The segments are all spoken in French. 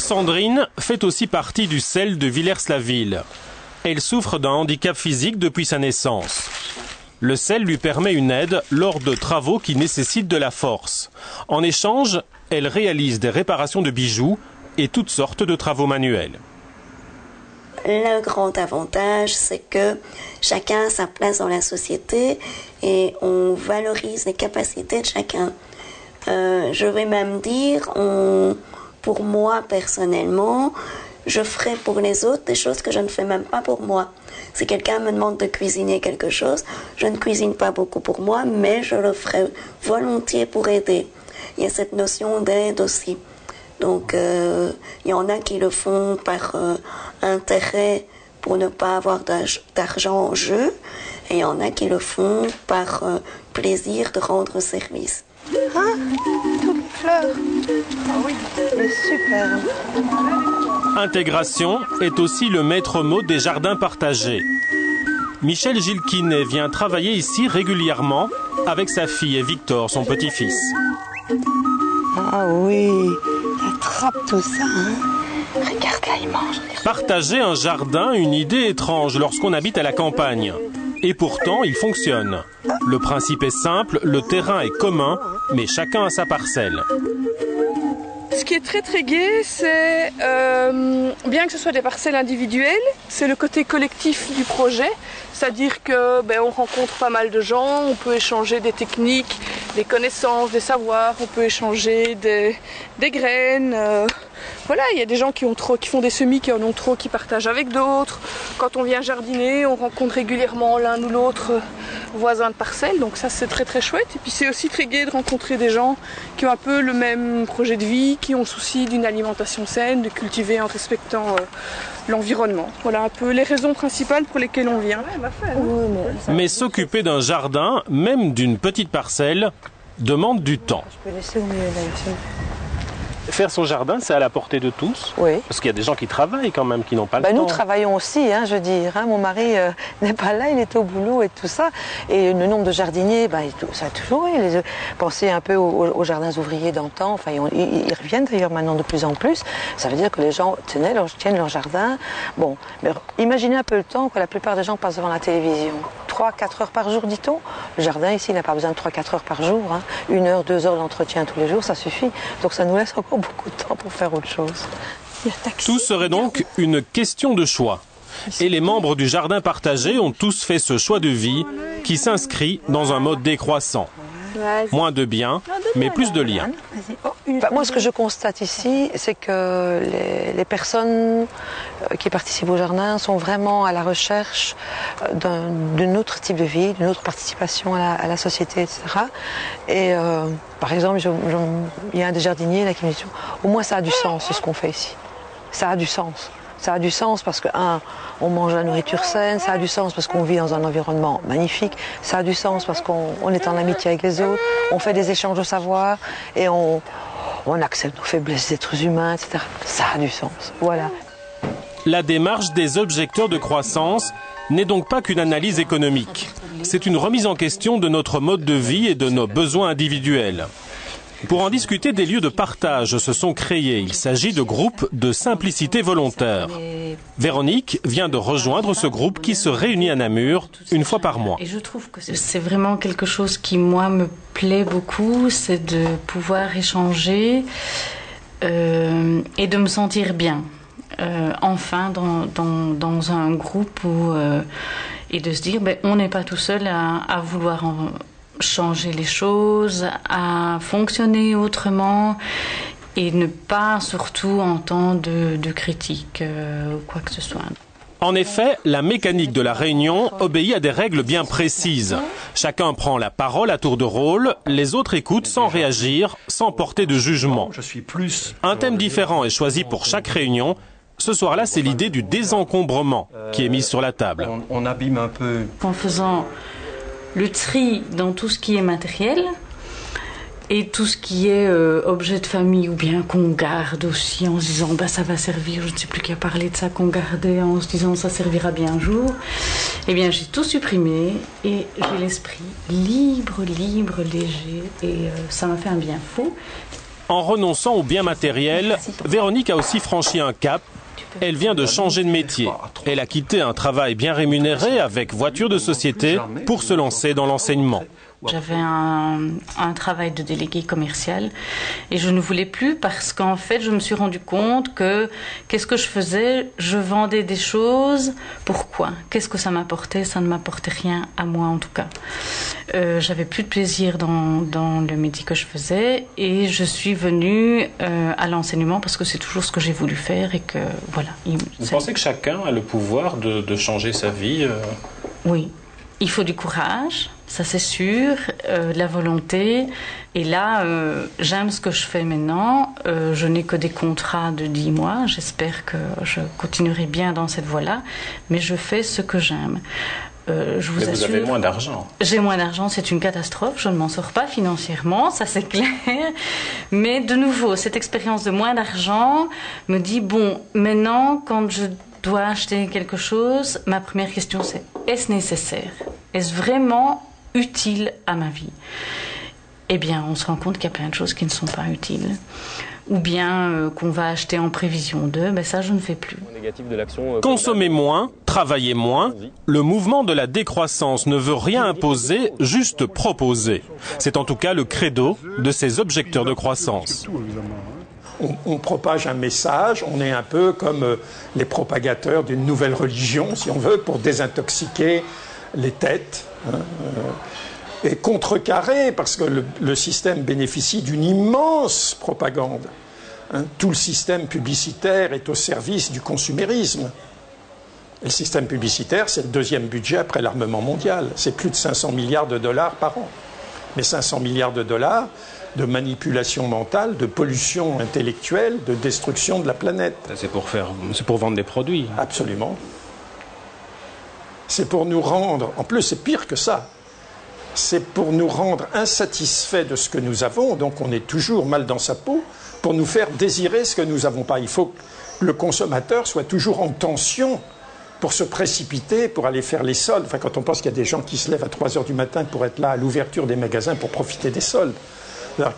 Sandrine fait aussi partie du CEL de Villers-la-Ville. Elle souffre d'un handicap physique depuis sa naissance. Le CEL lui permet une aide lors de travaux qui nécessitent de la force. En échange, elle réalise des réparations de bijoux et toutes sortes de travaux manuels. Le grand avantage, c'est que chacun a sa place dans la société et on valorise les capacités de chacun. Je vais même dire, pour moi personnellement, je ferai pour les autres des choses que je ne fais même pas pour moi. Si quelqu'un me demande de cuisiner quelque chose, je ne cuisine pas beaucoup pour moi, mais je le ferai volontiers pour aider. Il y a cette notion d'aide aussi. Donc, il y en a qui le font par intérêt pour ne pas avoir d'argent en jeu, et il y en a qui le font par plaisir de rendre service. Ah, toutes les fleurs. Ah oui, c'est super. Intégration est aussi le maître mot des jardins partagés. Michel Gilquinet vient travailler ici régulièrement avec sa fille et Victor, son petit-fils. Ah oui, attrape tout ça, hein. Regarde là, il mange. Partager un jardin, une idée étrange lorsqu'on habite à la campagne. Et pourtant, il fonctionne. Le principe est simple, le terrain est commun, mais chacun a sa parcelle. Ce qui est très très gai, c'est bien que ce soit des parcelles individuelles, c'est le côté collectif du projet. C'est-à-dire que on rencontre pas mal de gens, on peut échanger des techniques, des connaissances, des savoirs, on peut échanger des graines. Voilà, il y a des gens qui font des semis, qui en ont trop, qui partagent avec d'autres. Quand on vient jardiner, on rencontre régulièrement l'un ou l'autre voisin de parcelle, donc ça c'est très très chouette. Et puis c'est aussi très gai de rencontrer des gens qui ont un peu le même projet de vie, qui ont souci d'une alimentation saine, de cultiver en respectant l'environnement. Voilà un peu les raisons principales pour lesquelles on vient. Mais s'occuper d'un jardin, même d'une petite parcelle, demande du temps. Je peux laisser au milieu là. Faire son jardin, c'est à la portée de tous. Oui. Parce qu'il y a des gens qui travaillent quand même, qui n'ont pas le temps. Nous travaillons aussi, je veux dire. Mon mari n'est pas là, il est au boulot et tout ça. Et le nombre de jardiniers, ça a toujours eu. Pensez un peu aux jardins ouvriers d'antan. Enfin, ils reviennent d'ailleurs maintenant de plus en plus. Ça veut dire que les gens tiennent leur jardin. Bon, mais imaginez un peu le temps que la plupart des gens passent devant la télévision. 3-4 heures par jour, dit-on. Le jardin ici, il n'a pas besoin de 3-4 heures par jour. 1 heure, 2 heures d'entretien tous les jours, ça suffit. Donc ça nous laisse encore beaucoup de temps pour faire autre chose. Tout serait donc une question de choix. Et les membres du jardin partagé ont tous fait ce choix de vie qui s'inscrit dans un mode décroissant. Moins de biens, mais plus de liens. Moi, ce que je constate ici, c'est que les personnes qui participent au jardin sont vraiment à la recherche d'un autre type de vie, d'une autre participation à la société, etc. Et par exemple, il y a un des jardiniers là, qui me dit « Au moins, ça a du sens, ce qu'on fait ici. Ça a du sens. » Ça a du sens parce que, on mange la nourriture saine, ça a du sens parce qu'on vit dans un environnement magnifique, ça a du sens parce qu'on est en amitié avec les autres, on fait des échanges de savoir et on accepte nos faiblesses d'êtres humains, etc. Ça a du sens, voilà. La démarche des objecteurs de croissance n'est donc pas qu'une analyse économique. C'est une remise en question de notre mode de vie et de nos besoins individuels. Pour en discuter, des lieux de partage se sont créés. Il s'agit de groupes de simplicité volontaire. Véronique vient de rejoindre ce groupe qui se réunit à Namur une fois par mois. Et je trouve que c'est vraiment quelque chose qui, moi, me plaît beaucoup, c'est de pouvoir échanger et de me sentir bien. Enfin, dans un groupe et de se dire, on n'est pas tout seul à vouloir changer les choses, à fonctionner autrement et ne pas surtout entendre de critiques ou quoi que ce soit. En effet, la mécanique de la réunion obéit à des règles bien précises. Chacun prend la parole à tour de rôle, les autres écoutent sans réagir, sans porter de jugement. Un thème différent est choisi pour chaque réunion. Ce soir-là, c'est l'idée du désencombrement qui est mise sur la table. On abîme un peu. En faisant le tri dans tout ce qui est matériel et tout ce qui est objet de famille ou bien qu'on garde aussi en se disant ça va servir, je ne sais plus qui a parlé de ça, qu'on gardait en se disant ça servira bien un jour. Eh bien j'ai tout supprimé et j'ai l'esprit libre, léger et ça m'a fait un bien fou. En renonçant aux biens matériels, Véronique a aussi franchi un cap. Elle vient de changer de métier. Elle a quitté un travail bien rémunéré avec voiture de société pour se lancer dans l'enseignement. J'avais un travail de délégué commercial et je ne voulais plus parce qu'en fait je me suis rendu compte que qu'est-ce que je faisais? Je vendais des choses. Pourquoi? Qu'est-ce que ça m'apportait? Ça ne m'apportait rien à moi en tout cas. J'avais plus de plaisir dans le métier que je faisais et je suis venue à l'enseignement parce que c'est toujours ce que j'ai voulu faire et que voilà. Vous pensez que chacun a le pouvoir de changer sa vie? Oui. Il faut du courage, ça c'est sûr, de la volonté. Et là, j'aime ce que je fais maintenant. Je n'ai que des contrats de 10 mois. J'espère que je continuerai bien dans cette voie-là. Mais je fais ce que j'aime. Je vous assure, vous avez moins d'argent. J'ai moins d'argent, c'est une catastrophe. Je ne m'en sors pas financièrement, ça c'est clair. Mais de nouveau, cette expérience de moins d'argent me dit, bon, maintenant, quand je dois acheter quelque chose, ma première question c'est, est-ce nécessaire? Est-ce vraiment utile à ma vie? Eh bien, on se rend compte qu'il y a plein de choses qui ne sont pas utiles. Ou bien qu'on va acheter en prévision d'eux, mais ça je ne fais plus. Consommer moins, travailler moins, le mouvement de la décroissance ne veut rien imposer, juste proposer. C'est en tout cas le credo de ces objecteurs de croissance. On propage un message, on est un peu comme les propagateurs d'une nouvelle religion, si on veut, pour désintoxiquer les têtes et contrecarrer, parce que le système bénéficie d'une immense propagande. Tout le système publicitaire est au service du consumérisme. Et le système publicitaire, c'est le deuxième budget après l'armement mondial. C'est plus de 500 milliards de dollars par an. Mais 500 milliards de dollars de manipulation mentale, de pollution intellectuelle, de destruction de la planète. C'est pour vendre des produits. Absolument. C'est pour nous rendre, en plus c'est pire que ça, c'est pour nous rendre insatisfaits de ce que nous avons, donc on est toujours mal dans sa peau, pour nous faire désirer ce que nous n'avons pas. Il faut que le consommateur soit toujours en tension pour se précipiter, pour aller faire les soldes. Enfin, quand on pense qu'il y a des gens qui se lèvent à 3 heures du matin pour être là à l'ouverture des magasins pour profiter des soldes. Alors,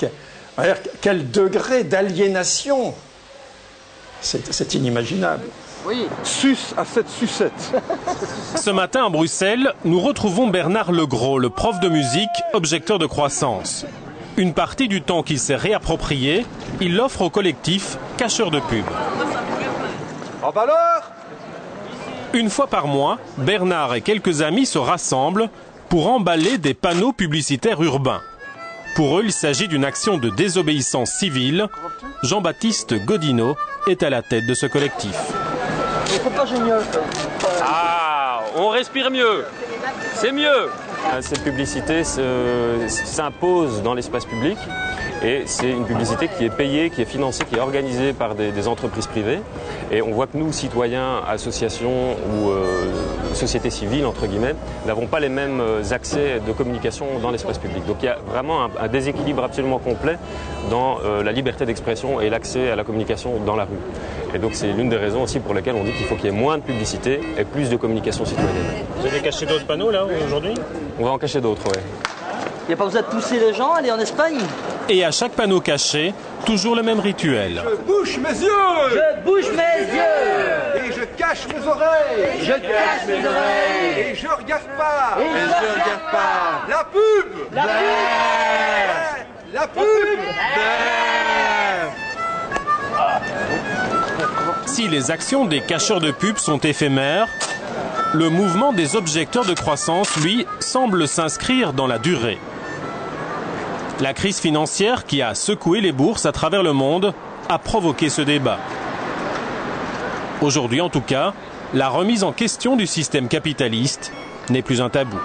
quel degré d'aliénation! C'est inimaginable. Oui, sus à cette sucette. Ce matin à Bruxelles, nous retrouvons Bernard Legros, le prof de musique, objecteur de croissance. Une partie du temps qu'il s'est réapproprié, il l'offre au collectif Cacheurs de pub. En valeur! Une fois par mois, Bernard et quelques amis se rassemblent pour emballer des panneaux publicitaires urbains. Pour eux, il s'agit d'une action de désobéissance civile. Jean-Baptiste Godinot est à la tête de ce collectif. Ah, on respire mieux. C'est mieux. Cette publicité s'impose dans l'espace public et c'est une publicité qui est payée, qui est financée, qui est organisée par des entreprises privées. Et on voit que nous, citoyens, associations ou sociétés civiles, entre guillemets, n'avons pas les mêmes accès de communication dans l'espace public. Donc il y a vraiment un déséquilibre absolument complet dans la liberté d'expression et l'accès à la communication dans la rue. Et donc c'est l'une des raisons aussi pour lesquelles on dit qu'il faut qu'il y ait moins de publicité et plus de communication citoyenne. Vous avez caché d'autres panneaux là aujourd'hui? On va en cacher d'autres, oui. Il n'y a pas besoin de pousser les gens, aller en Espagne. Et à chaque panneau caché, toujours le même rituel. Je bouche mes yeux. Je bouge mes yeux. Et je cache mes oreilles. Je cache mes oreilles. Et je regarde pas. Et je regarde pas. La pub. La pub. La pub. Si les actions des cacheurs de pub sont éphémères, le mouvement des objecteurs de croissance, lui, semble s'inscrire dans la durée. La crise financière qui a secoué les bourses à travers le monde a provoqué ce débat. Aujourd'hui en tout cas, la remise en question du système capitaliste n'est plus un tabou.